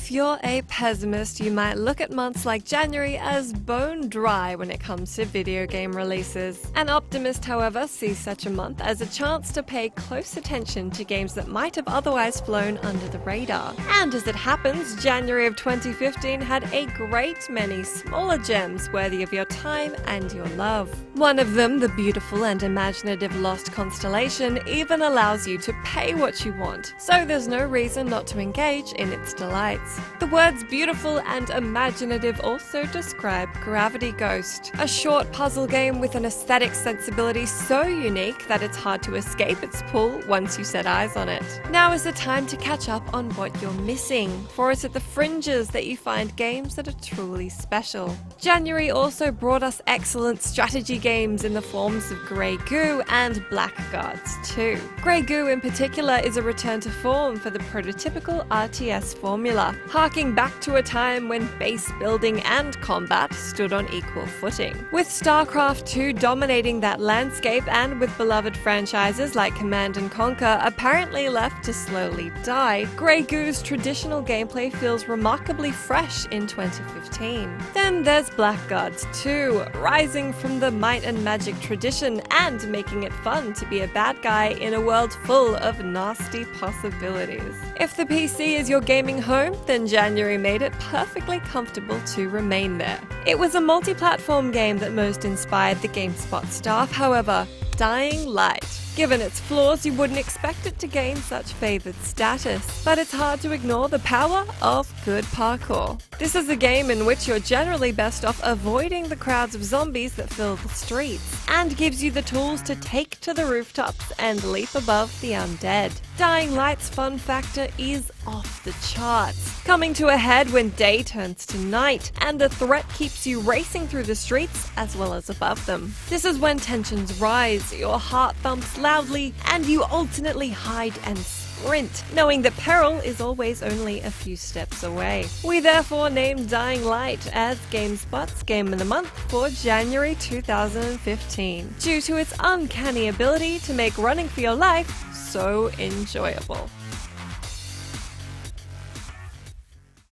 If you're a pessimist, you might look at months like January as bone dry when it comes to video game releases. An optimist, however, sees such a month as a chance to pay close attention to games that might have otherwise flown under the radar. And as it happens, January of 2015 had a great many smaller gems worthy of your time and your love. One of them, the beautiful and imaginative Lost Constellation, even allows you to pay what you want, so there's no reason not to engage in its delights. The words beautiful and imaginative also describe Gravity Ghost, a short puzzle game with an aesthetic sensibility so unique that it's hard to escape its pull once you set eyes on it. Now is the time to catch up on what you're missing, for it's at the fringes that you find games that are truly special. January also brought us excellent strategy games in the forms of Grey Goo and Blackguards 2. Grey Goo in particular is a return to form for the prototypical RTS formula, harking back to a time when base building and combat stood on equal footing. With StarCraft 2 dominating that landscape and with beloved franchises like Command & Conquer apparently left to slowly die, Grey Goo's traditional gameplay feels remarkably fresh in 2015. Then there's Blackguards 2, rising from the might and magic tradition and making it fun to be a bad guy in a world full of nasty possibilities. If the PC is your gaming home, then January made it perfectly comfortable to remain there. It was a multi-platform game that most inspired the GameSpot staff, however, Dying Light. Given its flaws, you wouldn't expect it to gain such favored status, but it's hard to ignore the power of good parkour. This is a game in which you're generally best off avoiding the crowds of zombies that fill the streets, and gives you the tools to take to the rooftops and leap above the undead. Dying Light's fun factor is off the charts, coming to a head when day turns to night, and the threat keeps you racing through the streets as well as above them. This is when tensions rise, your heart thumps loudly, and you alternately hide and sprint, knowing that peril is always only a few steps away. We therefore named Dying Light as GameSpot's Game of the Month for January 2015, due to its uncanny ability to make running for your life so enjoyable.